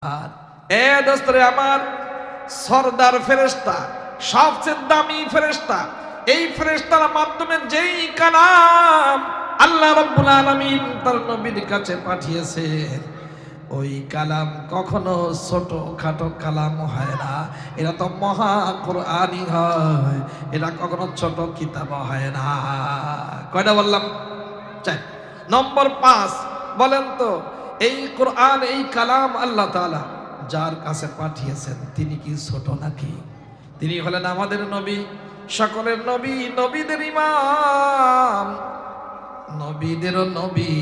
আর এ দোস্তরে আমার সরদার ফেরেশতা, সবচেয়ে দামি ফেরেশতা, এই ফেরেশতার মাধ্যমে যেই কালাম আল্লাহ রাব্বুল আলামিন তার নবীর কাছে পাঠিয়েছেন, ওই কালাম কখনো ছোট খাটো কালাম হয় না। এটা তো মহা কুরআনি হয়, এটা কখনো ছোট কিতাব হয় না। কয়টা বললাম? 4। নম্বর 5 বলেন তো, এই কোরআন, এই কালাম আল্লাহ তাআলা যার কাছে পাঠিয়েছেন তিনি কি ছোট নাকি? তিনি হলেন আমাদের নবী, সকলের নবী, নবীদের ইমাম, নবীদের নবী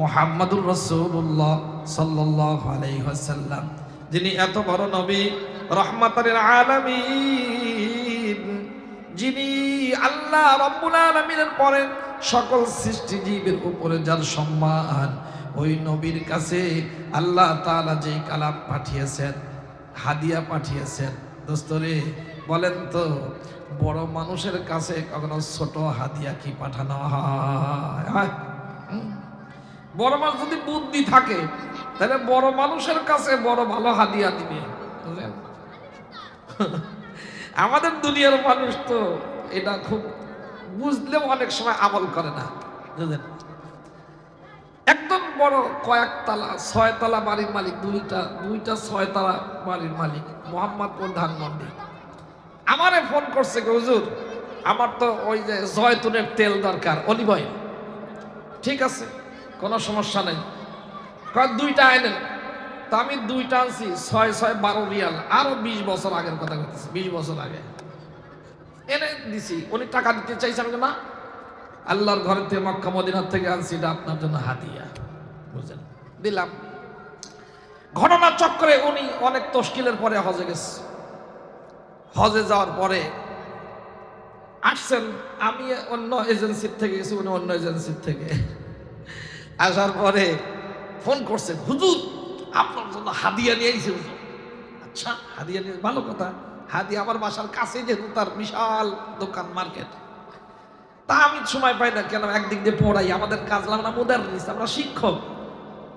মুহাম্মদুর রাসূলুল্লাহ সাল্লাল্লাহু আলাইহি ওয়াসাল্লাম, যিনি এত বড় নবী, রাহমাতুল আলামিন, যিনি আল্লাহ রাব্বুল আলামিনের পরে সকল সৃষ্টিজীবের উপরে যার সম্মান, ওই নবীর কাছে আল্লাহ তাআলা যেই কালাম পাঠিয়েছেন, হাদিয়া পাঠিয়েছেন। দোস্তরে বলেন তো, বড় মানুষের কাছে কখনো ছোট হাদিয়া কি পাঠানো হয়? বড় মানুষ যদি বুদ্ধি থাকে তাহলে বড় মানুষের কাছে বড় ভালো হাদিয়া দিবে, বুঝলেন? আমাদের দুনিয়ার মানুষ তো এটা খুব বুঝলেও অনেক সময় আমল করে না, বুঝলেন? একদম বড় কয়েকতলা 6 তলা বাড়ির মালিক, দুইটা 6 তলা বাড়ির মালিক, মোহাম্মদপুর ধানমন্ডি, আমারে ফোন করছে, হুজুর আমার তো ওই যে জয়তুনের তেল দরকার, অলিভ অয়েল। ঠিক আছে, কোনো সমস্যা নেই, কয়েক 2টা আনেন। তা আমি 2টা আনছি, 6 6 12 রিয়াল, আরো 20 বছর আগের কথা বলতেছি, 20 বছর আগে এনে দিছি। উনি টাকা দিতে চাইছে, আমি না, আল্লাহর ঘর থেকে মক্কা মদিনার থেকে আনছি, এটা আপনার জন্য হাদিয়া, বুঝলেন? দিলাম। ঘটনা চক্রে উনি অনেক তশকিলের পরে হজে গেছে। হজে যাওয়ার পরে আসছেন, আমি অন্য এজেন্সির থেকে গেছি, উনি অন্য এজেন্সির থেকে। আসার পরে ফোন করছে, হুজুর আপনার জন্য হাদিয়া নিয়ে আইছি। হুজুর, আচ্ছা হাদিয়া নিয়ে, ভালো কথা। হাদিয়া আমার বাসার কাছে, যেহেতু তার বিশাল দোকান মার্কেট, তা আমি সময় পাই না, কেন একদিক দিয়ে পড়াই, আমাদের কাজ না মুদাররিস, আমরা শিক্ষক,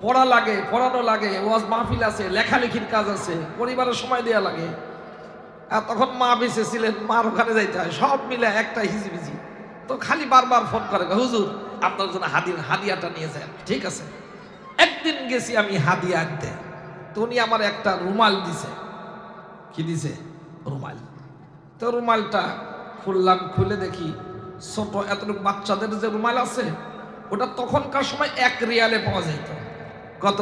পড়া লাগে, পড়ানো লাগে, ওয়াজ মাহফিল আছে, লেখালেখির কাজ আছে, পরিবারের সময় দেওয়া লাগে। আর তখন মা বেঁচে ছিলেন, মার ওখানে যাইতে হয়, সব মিলে একটা হিজিবিজি। তো খালি বারবার ফোন করে, হুজুর আপনার জন্য হাদিয়াটা নিয়ে যান। ঠিক আছে। একদিন গেছি আমি হাদিয়া আনতে, তো উনি আমার একটা রুমাল দিছে। কি দিছে? রুমাল। তো রুমালটা খুললাম, খুলে দেখি ছোট এতটুকু বাচ্চাদের যে রুমাল আছে, ওটা তখনকার সময় 1 রিয়ালে পাওয়া যেত। কত?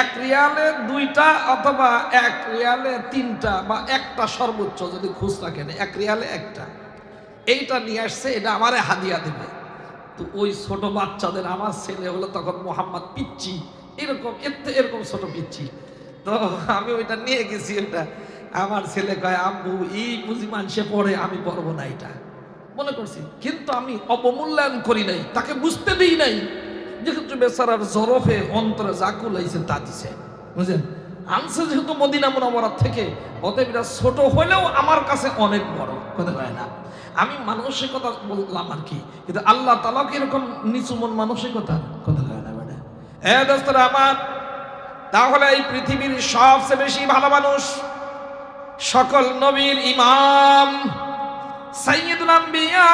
1 রিয়ালে 2টা, অথবা 1 রিয়ালে 3টা, বা একটা সর্বোচ্চ যদি খুচরা কেনে, 1 রিয়ালে 1টা। এইটা নিয়ে আসছে, এটা আমারে হাদিয়া দেবে। তো ওই ছোট বাচ্চাদের, আমার ছেলে হলো তখন মোহাম্মদ পিচ্চি, এরকম ছোট পিচ্চি। তো আমি ওইটা নিয়ে গেছি। ওইটা আমার ছেলে কয়, আম্মু এই বুঝি মানুষে পড়ে, আমি পড়বো না, এটা মনে করছি। কিন্তু আমি অবমূল্যায়ন করি নাই, তাকে বুঝতে দিই নাই, যেহেতু বেচারার জরফে অন্তরে যা কুলাইছে তা দিছে, বুঝলেন? আনছে যেহেতু মদিনা মুনাওয়ারা থেকে, অতএব এটা ছোট হলেও আমার কাছে অনেক বড়, কথা হয় না। আমি মানসিকতা বললাম আর কি, কিন্তু আল্লাহ তাআলা কি এরকম নিচু মন মানসিকতা, কথা হয় না মানে। হ্যাঁ দোস্তরা আমার, তাহলে এই পৃথিবীর সবচেয়ে বেশি ভালো মানুষ, সকল নবীর ইমাম, সাইয়্যিদুল আম্বিয়া,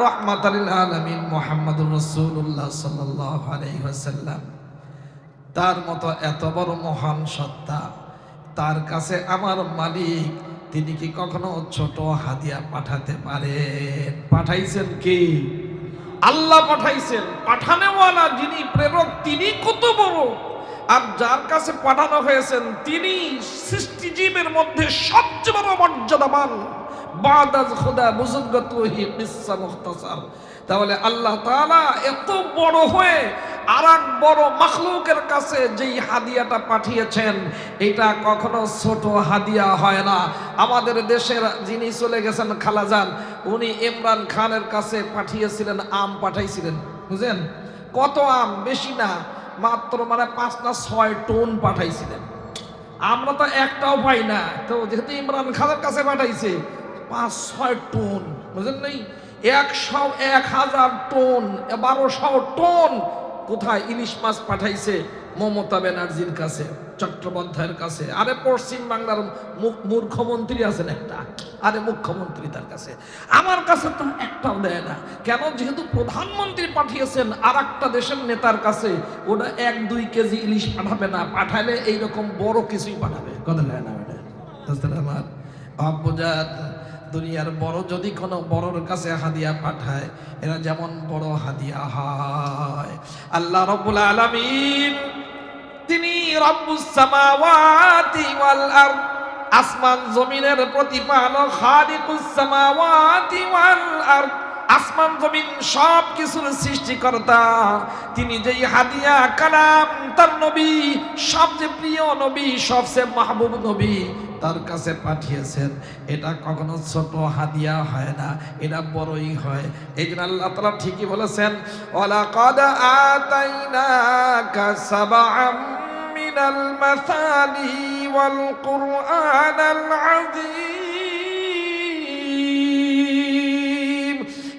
রাহমাতুল আলামিন মুহাম্মদুর রাসূলুল্লাহ সাল্লাল্লাহু আলাইহি ওয়াসাল্লাম, তার মতো এত বড় মহান সত্তা, তার কাছে আমার মালিক, তিনি কি কখনো ছোট হাদিয়া পাঠাতে পারেন? পাঠাইছেন কি? আল্লাহ পাঠাইছেন। পাঠানেওয়ালা যিনি প্রেরক, তিনি কত বড়, আর যার কাছে পাঠানো হয়েছেন তিনি সৃষ্টিজীবের মধ্যে সবচেয়ে বড় মর্যাদাবান। বাদাজ খোদা বুজুর্গতুহি কিসসা মুখতাসার। তাহলে আল্লাহ তাআলা এত বড় হয়ে আর এক বড় মাখলুকের কাছে যেই হাদিয়াটা পাঠিয়েছেন, এটা কখনো ছোট হাদিয়া হয় না। আমাদের দেশের যিনি চলে গেছেন খালাজান, উনি ইমরান খানের কাছে পাঠিয়েছিলেন, আম পাঠাইছিলেন, বুঝলেন? কত আম? বেশি না, মাত্র 5 না 6 টন পাঠাইছিলেন। আমরা তো একটাও পাই না, তো যেহেতু ইমরান খানের কাছে পাঠাইছে 5-6 টন, বুঝলেন? নেই 1000 টন, 1200 টন কোথায় ইলিশ মাছ পাঠাইছে, মমতা ব্যানার্জির কাছে, চট্টোপাধ্যায়ের কাছে, আরে পশ্চিম বাংলার মুখ্যমন্ত্রী আছেন একটা, আরে মুখ্যমন্ত্রী তার কাছে, আমার কাছে তো একটাও দেয় না। কেন? যেহেতু প্রধানমন্ত্রী পাঠিয়েছেন আর একটা দেশের নেতার কাছে, ওটা 1-2 কেজি ইলিশ পাঠাবে না, পাঠালে এইরকম বড় কিছুই পাঠাবে। কথা দেয় না আমার আব্বুজান, দুনিয়ার বড় যদি কোনো বড়র কাছে হাদিয়া পাঠায়, এরা যেমন বড় হাদিয়া হয়। আল্লাহ রাব্বুল আলামিন তিনি রব্বুস সামাওয়াতি ওয়াল আরদ, আসমান জমিনের প্রতিপালক, খালিকুস সামাওয়াতি ওয়াল আরদ, আসমান জমিন সব কিছুর সৃষ্টিকর্তা। তিনি যেই হাদিয়া কালাম তার নবী, সবচেয়ে প্রিয় নবী, সবচেয়ে মাহবুব নবী তার কাছে পাঠিয়েছেন, এটা কখনো ছোট হাদিয়া হয় না, এটা বড়ই হয়। এই জন্য আল্লাহ তাআলা ঠিকই বলেছেন, ওয়ালাকাদ আতাইনাকা সাবআম মিনাল মাসানি ওয়াল কুরআনাল আযীম।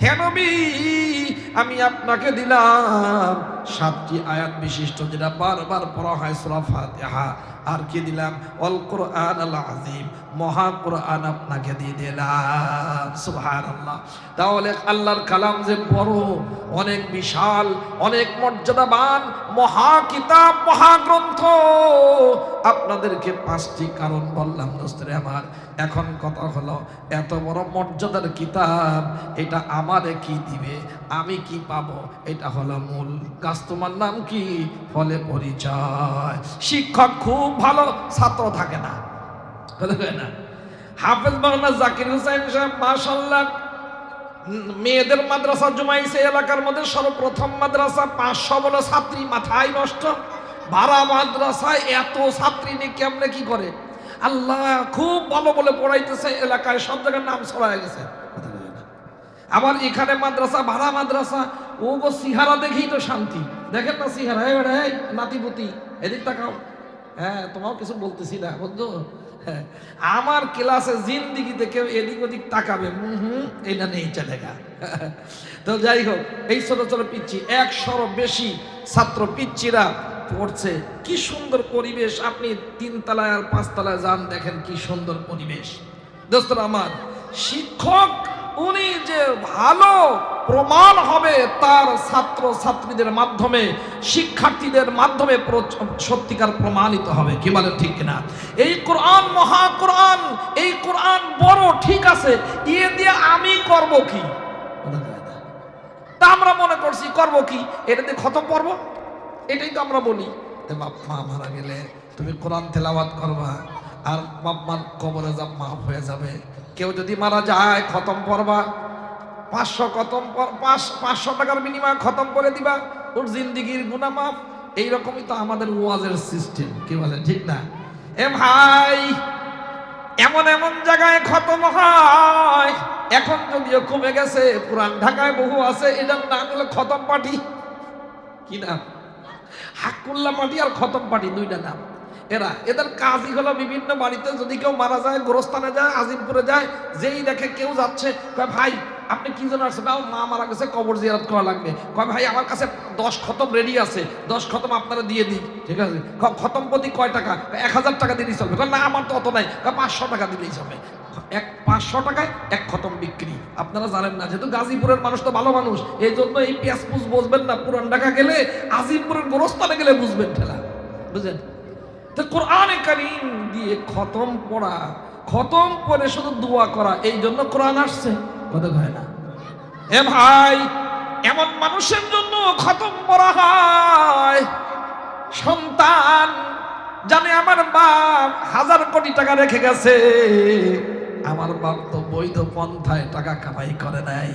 হে নবী, আমি আপনাকে দিলাম 7টি আয়াত বিশিষ্ট, যেটা বারবার পড়া হয় সূরা ফাতিহা। আর কি দিলাম? আল কুরআনুল আযীম, মহা কুরআন আপনাকে দিয়ে দিলাম। সুবহানাল্লাহ। তাহলে আল্লাহর কালাম যে বড়, অনেক বিশাল, অনেক মর্যাদাবান, মহা কিতাব, মহাগ্রন্থ। আপনাদেরকে 5টি কারণ বললাম দোস্তরে আমার। এখন কথা হলো, এত বড় মর্যাদার কিতাব, এটা আমারে কি দিবে, আমি কি পাবো, এটা হলো মূল কাজ। তোমার নাম কি? ফলে পরিচয়। শিক্ষক খুব ভালো, ছাত্র থাকে না। হাফেজ মাওলানা জাকির হোসেন সাহেব মাশাআল্লাহ মেয়েদের মাদ্রাসা জমাইছে এলাকার মধ্যে, সর্বপ্রথম মাদ্রাসা, 500 বলে ছাত্রী, মাথায় নষ্ট। ভাড়া মাদ্রাসায় এত ছাত্রী নিয়ে কেমনে কি করে? আল্লাহ খুব ভালো বলে পড়াইতেছে, এলাকায় সব জায়গায় নাম ছড়ায় গেছে। আবার এখানে মাদ্রাসা, ভাড়া মাদ্রাসা, ও গো সিহারা দেখেই তো শান্তি। দেখেন না সিহারা, এই নাতিপুতি এদিক তাকাও। হ্যাঁ, তোমাও কিছু বলতেছি না বুঝছো। হ্যাঁ, আমার ক্লাসে জিন্দিগিতে কেউ এদিক ওদিক তাকাবে এটা নেই, চলেগা। তো যাই হোক, এই ছোট ছোট পিচ্ছি, 100-র বেশি ছাত্র পিচ্ছিরা পড়ছে। কি সুন্দর পরিবেশ! আপনি 3 তলায় আর 5 তলায় যান, দেখেন কি সুন্দর পরিবেশ। দোস্তরা আমার, শিক্ষক উনি যে ভালো প্রমাণ হবে তার ছাত্র ছাত্রীদের মাধ্যমে, শিক্ষার্থীদের মাধ্যমে সত্যিকার প্রমাণিত হবে। কি বলেন ঠিক কিনা? এই কোরআন মহা কোরআন, এই কোরআন বড়, ঠিক আছে, ইয়ে দিয়ে আমি করব কি? তা আমরা মনে করছি করব কি, এটা দিয়ে খতম পড়ব, এটাই তো আমরা বলি। বাপ মা মারা গেলে তুমি কোরআন তেলাওয়াত করবা, আর বাপ মার কবরে যাব মাফ হয়ে যাবে। কেউ যদি মারা যায় খতম পড়বা, 500 খতম, 500 টাকার বিনিময়ে খতম করে দিবা, ওর জিন্দিগির গুনাহ মাফ। এইরকমই তো আমাদের ওয়াজের সিস্টেম। কি বলে ঠিক না? এ ভাই, এমন এমন জায়গায় খতম হয়, এখন যদিও কমে গেছে, পুরান ঢাকায় বহু আছে, এটার নাম হলো খতম পার্টি। কি নাম? হাকুল্লা পার্টি আর খতম পার্টি, 2টা নাম। এদের কাজই হলো বিভিন্ন বাড়িতে যদি কেউ মারা যায়, গোরস্থানে যায়, আজিমপুরে যায়, যেই দেখে কেউ যাচ্ছে, কয় ভাই আপনি কি জন্য আসছেন? মা মারা গেছে, কবর জিয়ারত করা লাগবে। কয় ভাই আমার কাছে 10 খতম রেডি আছে, 10 খতম আপনারা দিয়ে দিই। ঠিক আছে, খতম প্রতি কয় টাকা? 1000 টাকা দিলেই চলবে। না আমার তো অত নাই, 500 টাকা দিলেই চলবে। 500 টাকায় 1 খতম বিক্রি। আপনারা জানেন না, যেহেতু গাজীপুরের মানুষ তো ভালো মানুষ, এই জন্য এই পেঁয়াজপুস বুঝবেন না, পুরান ঢাকা গেলে, আজিমপুরের গোরস্থানে গেলে বুঝবেন ঠেলা। বুঝলেন? তো কোরআনে কারীম দিয়ে খতম পড়া, খতম করে শুধু দোয়া করা, এই জন্য কোরআন আসছে। কথা হয় না? এ ভাই, এমন মানুষের জন্য খতম পড়া হয়, সন্তান জানে আমার বাপ 1000 কোটি টাকা রেখে গেছে, আমার বাপ তো বৈধ পন্থায় টাকা কামাই করে নাই।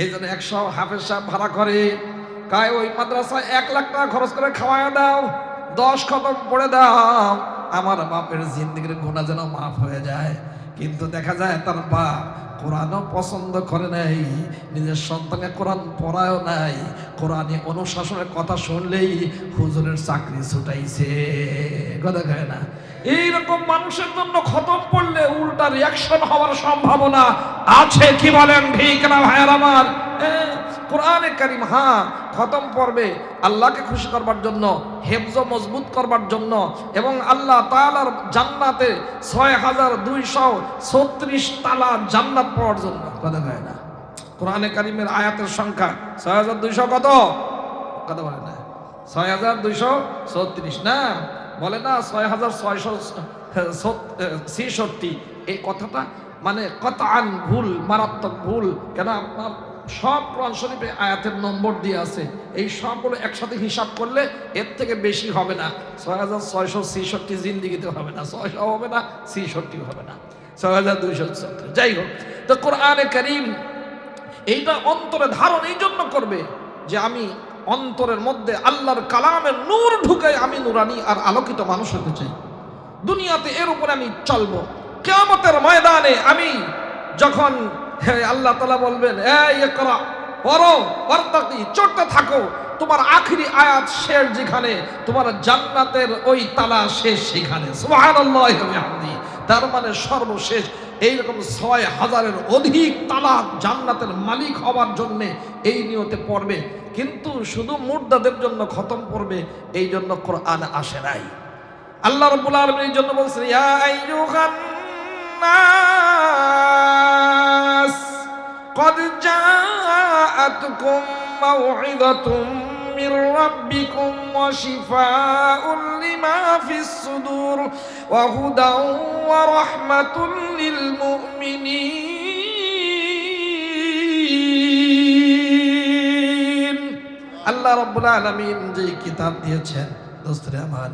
এই জন্য 100 হাফেজ সাহেব ভাড়া করে, কায় ওই মাদ্রাসায় 1 লাখ টাকা খরচ করে খাওয়ায় দাও, 10 খতম পড়ে দাও, আমার বাপের জিন্দেগির গুনাহ যেন মাফ হয়ে যায়। কিন্তু দেখা যায় তার বাপ কোরআনও পছন্দ করে নাই, নিজের সন্তানকে কোরআন পড়ায়ও নাই, কোরআনে অনুশাসনের কথা শুনলেই হুজুরের চাকরি ছুটাইছে। কথা কয় না? এইরকম মানুষের জন্য খতম পড়লে উল্টা রিয়াকশন হওয়ার সম্ভাবনা আছে। কি বলেন ঠিক না ভাইয়ার আমার? কোরআনে কারীম খতম পড়বে আল্লাহকে খুশি করবার জন্য, হেফজ মজবুত করবার জন্য, এবং আল্লাহ তাআলার জান্নাতে ৬,২৩৬ তালা জান্নাত পাওয়ার জন্য। কথা হয় না? কোরআনে কারীমের আয়াতের সংখ্যা ৬,২০০ কত? কথা বলে না ৬,২৩৬ না, বলে না ৬,৬৬৬। এই কথাটা মানে কতআন ভুল, মারাত্মক ভুল। কেন? আপনার সব কোরআন শরীফে আয়াতের নম্বর দিয়ে আছে, এই সবগুলো একসাথে হিসাব করলে এর থেকে বেশি হবে না। ৬,৬৬৬ জিন্দিগিতে হবে না, ৬০০ হবে না, ৬৬ হবে না, ৬,২৭০। যাই হোক, তো কোরআনে কারীম এইটা অন্তরে ধারণ এই জন্য করবে যে আমি অন্তরের মধ্যে আল্লাহর কালামের নূর ঢুকাই আমি নুরানি আর আলোকিত মানুষ হতে চাই। দুনিয়াতে এর উপরে আমি চলবো। কিয়ামতের ময়দানে আমি যখন আল্লাহ তাআলা বলবেন, এই ইকরা পড়ো ওয়ারতাকি, চড়তে থাকো, তোমার আখেরি আয়াত শেষ যেখানে, তোমার জান্নাতের ওই তালা শেষ সেখানে। সুবহানাল্লাহি ওয়া বিহামদিহি। তার মানে সর্বশেষ এইরকম ৬,০০০-এর অধিক তালা জান্নাতের মালিক হওয়ার জন্যে এই নিয়তে পড়বে। কিন্তু শুধু মুর্দাদের জন্য খতম পড়বে এই জন্য কোরআন আসে নাই। আল্লাহ রাব্বুল আলামিন এই জন্য বলছেন, ইয়া আইয়ুহান নাস ক্বাদ জাআতকুম মাউইযাতুম মির রাব্বিকুম ওয়া শিফাউন লিমা ফিস সুদুর ওয়া হুদাও ওয়া রাহমাতুল লিল মুমিনিন। আল্লাহ রাব্বুল আলামিন যে কিতাব দিয়েছেন, দোস্তরে আমার,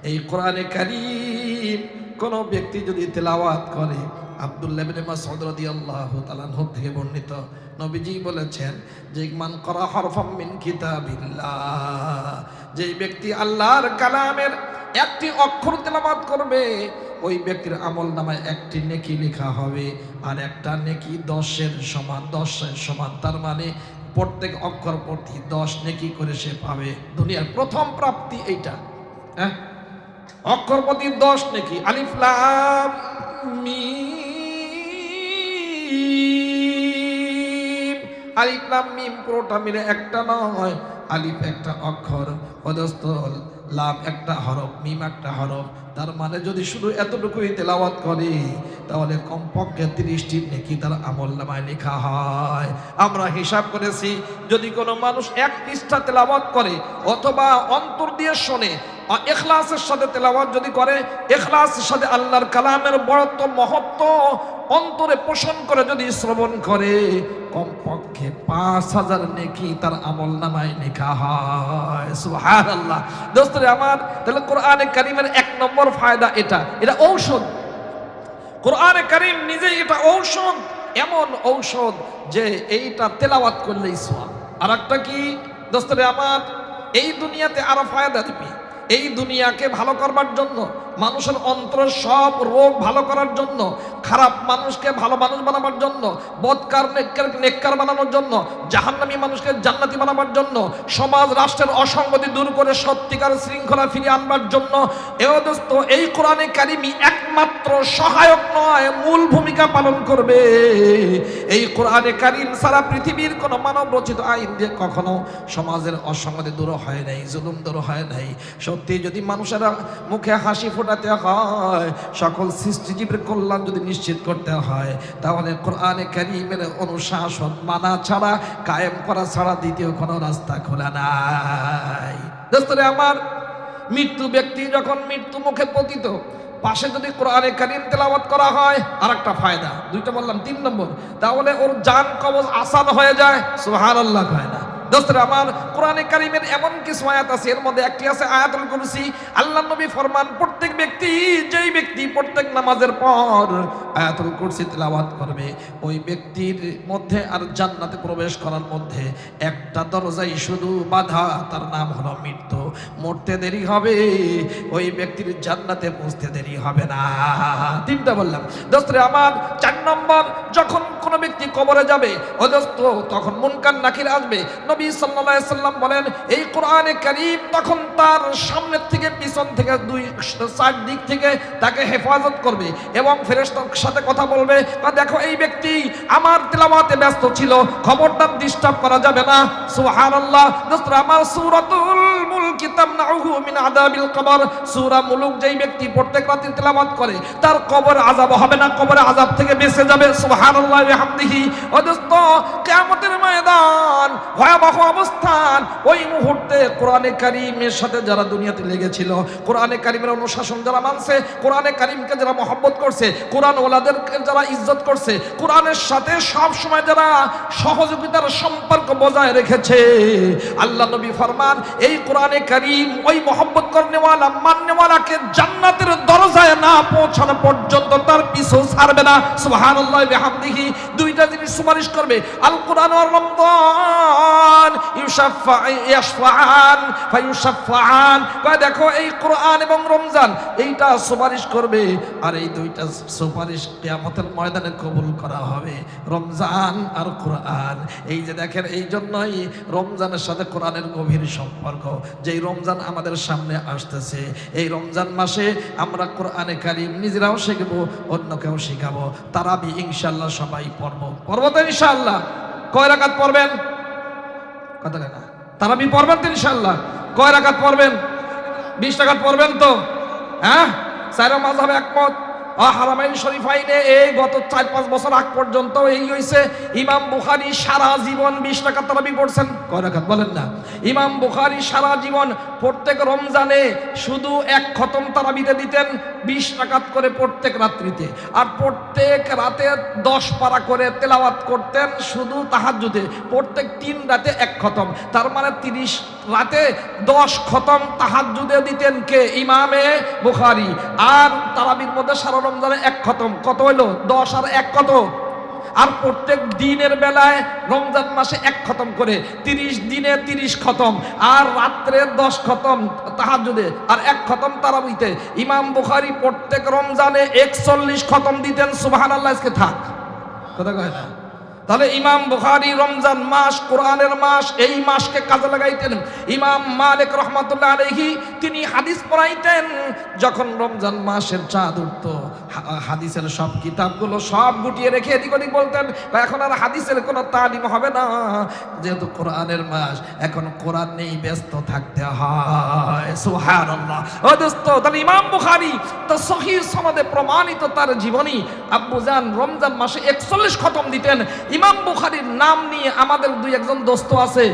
এই কোরআনে কারীম কোন ব্যক্তি যদি তেলাওয়াত করে, আব্দুল্লাহ ইবনে মাসউদ রাদিয়াল্লাহু তাআলা আনহু থেকে বর্ণিত, নবীজি বলেছেন যে মান ক্বারা হারফাম মিন কিতাবিল্লাহ, যে ব্যক্তি আল্লাহর কালামের একটি অক্ষর তেলাওয়াত করবে, ওই ব্যক্তির আমলনামায় একটি নেকি লেখা হবে, আর একটা নেকি 10-এর সমান, 10-এর সমান। তার মানে প্রত্যেক অক্ষর প্রতি 10 নেকি করে সে পাবে। দুনিয়ার প্রথম প্রাপ্তি এইটা। হ্যাঁ, অক্ষর প্রতি 10 নেকি। আলিফ লাম মিম, আলিফ লাম মিম পুরোটা মিলে একটা নয়। আলিফ একটা অক্ষর, অদস্ত লাম একটা হরফ, মিম একটা হরফ। তার মানে যদি শুধু এতটুকুই তেলাওয়াত করে তাহলে কমপক্ষে 30টি নেকি তার আমলনামায় লেখা হয়। আমরা হিসাব করেছি, যদি কোনো মানুষ 1 পৃষ্ঠা তেলাওয়াত করে অথবা অন্তর দিয়ে শোনে, ইখলাসের সাথে তেলাওয়াত যদি করে, ইখলাসের সাথে আল্লাহর কালামের বড়ত্ব মহত্ব অন্তরে পোষণ করে যদি শ্রবণ করে, কমপক্ষে 5000 নেকি তার আমলনামায় লেখা হয়। সুবহানাল্লাহ। দোস্তরে আমার, তাহলে কোরআনে কারীমের 1 নম্বর ফায়দা এটা ঔষধ। কোরআনে কারীম নিজেই এটা ঔষধ, এমন ঔষধ যে এইটা তেলাওয়াত করলেই সওয়াব। আর একটা কি দোস্তরে আমার, এই দুনিয়াতে আরো ফায়দা দিবে। এই দুনিয়াকে ভালো করবার জন্য, মানুষের অন্তরের সব রোগ ভালো করার জন্য, খারাপ মানুষকে ভালো মানুষ বানাবার জন্য, বদকার নেককার বানানোর জন্য, জাহান্নামী মানুষকে জান্নাতি বানাবার জন্য, সমাজ রাষ্ট্রের অসঙ্গতি দূর করে সত্যিকার শৃঙ্খলা ফিরিয়ে আনবার জন্য দোস্ত এই কোরআনে কারীমই একমাত্র সহায়ক নয়, মূল ভূমিকা পালন করবে। এই কোরআনে কারীম সারা পৃথিবীর কোনো মানব রচিত আইন দিয়ে কখনো সমাজের অসঙ্গতি দূর হয় নাই, জুলুম দূর হয় নাই। সত্যি যদি মানুষেরা মুখে হাসি ফোটাতে হয়, সকল সৃষ্টিজীবের কল্যাণ যদি নিশ্চিত করতে হয়, তাহলে কোরআনে কারীমের অনুশাসন মানা ছাড়া, কায়েম করা ছাড়া দ্বিতীয় কোনো রাস্তা খোলা নাই। দোস্তরে আমার, মৃত্যু ব্যক্তি যখন মৃত্যু মুখে পতিত, পাশে যদি কোরআনে কারীম তেলাওয়াত করা হয়, আরেকটা ফায়দা। 2টা বললাম, 3 নম্বর, তাহলে ওর জান কবজ আসান হয়ে যায়। সুবহানাল্লাহ। হয় না দোস্তরা আমার, কোরআনে কারীমের এমন কিছু আয়াত আছে, এর মধ্যে একটি আছে আয়াতুল কুরসি। আল্লাহ নবী ফরমান, প্রত্যেক ব্যক্তি, যেই ব্যক্তি প্রত্যেক নামাজের পর আয়াতুল কুরসি তেলাওয়াত করবে, ওই ব্যক্তির মধ্যে আর জান্নাতে প্রবেশ করার মধ্যে একটা দরজাই শুধু বাধা, তার নাম হলো মৃত্যু। মরতে দেরি হবে, ওই ব্যক্তির জান্নাতে পৌঁছতে দেরি হবে না। 3টা বললাম দোস্তরে আমার। 4 নম্বর, যখন কোনো ব্যক্তি কবরে যাবে ও দোস্ত, তখন মুনকার নাকির আসবে। নবী নবী সাল্লাল্লাহু আলাইহি সাল্লাম বলেন, এই কোরআনে কারীম তখন তার সামনের থেকে পিছন থেকে দুই চার দিক থেকে তাকে হেফাজত করবে এবং ফেরেশতার সাথে কথা বলবে, দেখো এই ব্যক্তি আমার তেলাওয়াতে ব্যস্ত ছিল, খবরদার ডিস্টার্ব করা যাবে না। সুবহানাল্লাহ। দোস্তরা আমার, সূরাতুল মুলক তামনাউহু মিন আযাবিল কবর, সূরা মুলক যেই ব্যক্তি প্রত্যেক রাতে তেলাওয়াত করে তার কবর আযাব হবে না, কবরের আযাব থেকে বেঁচে যাবে। সুবহানাল্লাহ ওয়া বিহামদিহি। ও দোস্ত, কিয়ামতের ময়দান ভয়াবহ অবস্থান, ওই মুহূর্তে কোরআনে কারীমের সাথে যারা দুনিয়াতে লেগেছিল, কোরআনে কারীমের অনুশাসন যারা মানছে, কোরআনে কারীমকে যারা মহব্বত করছে, কোরআন ওয়ালাদেরকে যারা ইজ্জত করছে, কোরআনের সাথে সব সময় যারা সহযোগিতার সম্পর্ক বজায় রেখেছে, আল্লাহ নবী ফরমান এই কোরআনে কারীম ওই মহব্বত করনেওয়ালা মাননেওয়ালাকে জান্নাতের দরজায় না পৌঁছানো পর্যন্ত তার পিছু ছাড়বে না। সুবহানাল্লাহ ওয়া বিহামদিহি। দুইটা জিনিস সুপারিশ করবে, আল কোরআন ওয়ার রমজান ইয়াশফাআন ফায়ুশফাআন। দেখো এই কোরআন এবং রমজান এইটা সুপারিশ করবে, আর এই দুইটা সুপারিশ কিয়ামতের ময়দানে কবুল করা হবে, রমজান আর কোরআন। এই যে দেখেন, এই জন্যই রমজানের সাথে কোরআনের গভীর সম্পর্ক। যেই রমজান আমাদের সামনে আসতেছে, এই রমজান মাসে আমরা কোরআনে কারীম নিজেরাও শিখবো, অন্যকেও শিখাবো। তারাবি ইনশাআল্লাহ সবাই পড়বো তো ইনশাআল্লাহ। কয় রাকাত পড়বেন? কথা না, তারাবি পড়বেন তো ইনশাআল্লাহ? কয় রাকাত পড়বেন? 20 রাকাত পড়বেন তো? হ্যাঁ, চার মাযহাবে একমত। হারামাইন শরীফাইনে এই গত 4-5 বছর আগ পর্যন্ত এই হইছে, ইমাম বুখারী সারা জীবন 20 রাকাত তারাবি পড়ছেন। কয় রাকাত বলেন না? ইমাম বুখারী সারা জীবন প্রত্যেক রমজানে শুধু এক খতম তারাবিতে দিতেন 20 রাকাত করে প্রত্যেক রাত্রিতে, আর প্রত্যেক রাতে 10 পারা করে তেলাওয়াত করতেন শুধু তাহাজ্জুদে, প্রত্যেক 3 রাতে এক খতম। তার মানে 30 রাতে 10 খতম তাহাজ্জুদে দিতেন কে? ইমামে বুখারী। আর তারাবির মধ্যে সারা রমজানে এক খতম, কত হইল? 10 আর 1 কত? আর প্রত্যেক দিনের বেলায় রমজান মাসে এক খতম করে, 30 দিনে 30 খতম, আর রাত্রে 10 খতম তাহাজ্জুদে, আর 1 খতম তারাবিতে। ইমাম বুখারী প্রত্যেক রমজানে 41 খতম দিতেন। সুবহানাল্লাহ। আজকে থাক, কথা কয় না? তাহলে ইমাম বুখারী রমজান মাস কোরআনের মাস, এই মাসকে কাজে লাগাইতেন। ইমাম মালিক রহমাতুল্লাহ আলাইহি তিনি হাদিস পড়াইতেন। যখন রমজান মাসের চাঁদ উঠত, হাদিসের সব কিতাবগুলো সব গুটিয়ে রেখে এদিক ওদিক বলতেন, এখন আর হাদিসের কোনো তালিম হবে না, যেহেতু কোরআনের মাস, এখন কোরআন নিয়ে ব্যস্ত থাকতে হয়। সুবহানাল্লাহ। ও দোস্ত, তাহলে ইমাম বুখারী তো সহিহ সনদে প্রমাণিত তার জীবনী, আব্বুজান রমজান মাসে 41 খতম দিতেন। ইমাম বুখারীর নাম নিয়ে আমাদের 2-1 দোস্ত আছে,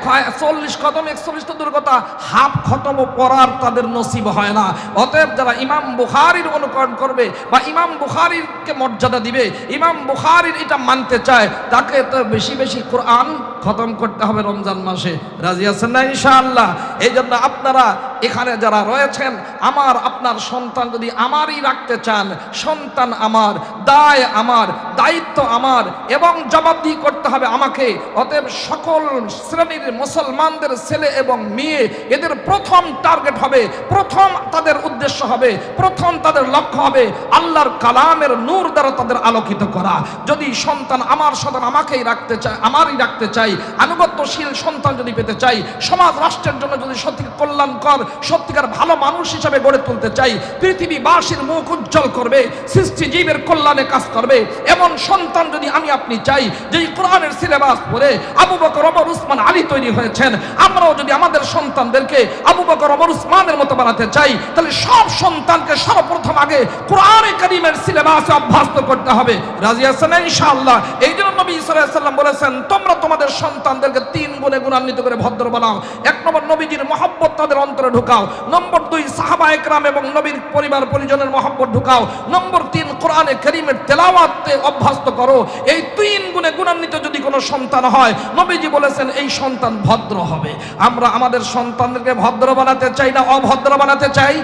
40 খতম, 41 তো দূর কথা, হাফ খতমও পড়ার তাদের নসিব হয় না। অতএব যারা ইমাম বুখারীর অনুকরণ করবে বা ইমাম বুখারীকে মর্যাদা দিবে, ইমাম বুখারীর এটা মানতে চায়, তাকে তো বেশি বেশি কোরআন খতম করতে হবে রমজান মাসে। রাজি আছেন না ইনশাআল্লাহ? এই জন্য আপনারা এখানে যারা রয়েছেন, আমার আপনার সন্তান যদি আমারই রাখতে চান, সন্তান আমার, দায় আমার, দায়িত্ব আমার, এবং জবাবদিহি করতে হবে আমাকে। অতএব সকল শ্রেণীর মুসলমানদের ছেলে এবং মেয়ে, এদের প্রথম টার্গেট হবে, প্রথম তাদের উদ্দেশ্য হবে, প্রথম তাদের লক্ষ্য হবে আল্লাহর কালামের নূর দ্বারা তাদের আলোকিত করা। যদি সন্তান আমার সন্তান আমাকেই রাখতে চায়, আমারই রাখতে চাই, আনুগত্যশীল সন্তান যদি পেতে চাই, সমাজ রাষ্ট্রের জন্য যদি সত্যিকার কল্যাণকর, সত্যিকার ভালো মানুষ হিসাবে গড়ে তুলতে চাই, পৃথিবীবাসীর মুখ উজ্জ্বল করবে, সৃষ্টিজীবের কল্যাণে কাজ করবে, এমন সন্তান যদি আমি আপনি চাই, যেই কোরআনের সিলেবাস পড়ে আবু বকর, ওমর, উসমান, আলী তৈরি হয়েছেন, আমরাও যদি আমাদের সন্তানদেরকে আবু বকর, ওমর, উসমানের মতো বানাতে চাই, তাহলে সব সন্তানকে সর্বপ্রথম আগে কোরআনে কারীমের সিলেবাসে অভ্যস্ত করতে হবে। রাজি আছেন ইনশাআল্লাহ? এই জন্য নবী সাল্লাল্লাহু আলাইহি ওয়াসাল্লাম বলেছেন, তোমরা তোমাদের সন্তানদেরকে 3 গুণে গুণান্বিত করে ভদ্র বানাও। 1 নম্বর, নবীজির মহব্বত তাদের অন্তরে ঢুকাও। নম্বর 2, সাহাবা একরাম এবং নবীর পরিবার পরিজনের মহব্বত ঢুকাও। নম্বর 3, কোরআনে কারীমের তেলাওয়াতে অভ্যস্ত করো। এই 3 গুণে গুণান্বিত যদি কোনো সন্তান হয়, নবীজি বলেছেন এই সন্তান ভদ্র হবে। আমরা আমাদের সন্তানদেরকে ভদ্র বানাতে চাই না অভদ্র বানাতে চাই?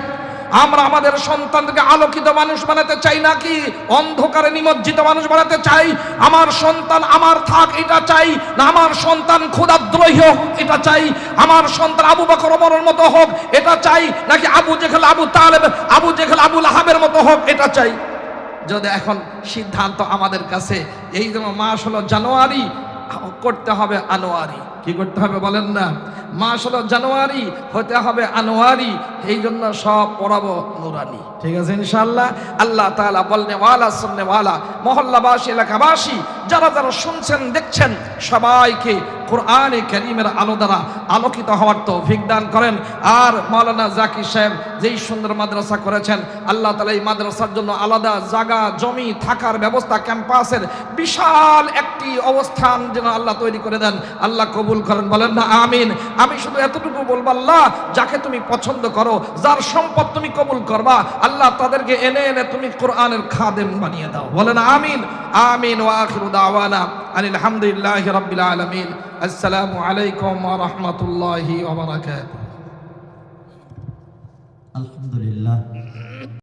আমরা আমাদের সন্তানদেরকে আলোকিত মানুষ বানাতে চাই নাকি অন্ধকারে নিমজ্জিত মানুষ বানাতে চাই? আমার সন্তান আমার থাক এটা চাই না আমার সন্তান খোদাদ্রোহী হোক এটা চাই? আমার সন্তান আবু বকর ওমরের মতো হোক এটা চাই, নাকি আবু জেহেল, আবু তালেব, আবু জেহেল, আবু লাহাবের মতো হোক এটা চাই? যদি এখন সিদ্ধান্ত আমাদের কাছে, এই যেমন মাস হলো জানুয়ারি, করতে হবে আনোয়ারি। কি করতে হবে বলেন না? মাস হলো জানুয়ারি, হতে হবে আনোয়ারি, এই জন্য সব পড়াবো নুরানি। ঠিক আছে ইনশাআল্লাহ। আল্লাহ তাআলা বলনে ওয়ালা শুননে ওয়ালা, মহল্লাবাসী, এলাকাবাসী, যারা যারা শুনছেন দেখছেন, সবাইকে কোরআনে কারীমের আলো দ্বারা আলোকিত হওয়ার তৌফিক দান করেন। আর মাওলানা জাকির সাহেব যেই সুন্দর মাদ্রাসা করেছেন, আল্লাহ তাআলা এই মাদ্রাসার জন্য আলাদা জায়গা জমি থাকার ব্যবস্থা, ক্যাম্পাসের বিশাল একটি অবস্থান যেন আল্লাহ তৈরি করে দেন। আল্লাহ কবুল করেন, বলেন না আমিন। আমি শুধু এতটুকু বলবো, আল্লাহ যাকে তুমি পছন্দ করো, যার সম্পদ তুমি কবুল করবা, আল্লাহ তাদেরকে এনে এনে তুমি কোরআনের খাদেম বানিয়ে দাও, বলেন আমিন। আমিন। ওয়া আখিরু দাওয়ানা আনিল হামদুলিল্লাহি রাব্বিল আলামিন। আসসালামু আলাইকুম ওয়া রাহমাতুল্লাহি ওয়া বারাকাতুহু। আলহামদুলিল্লাহ।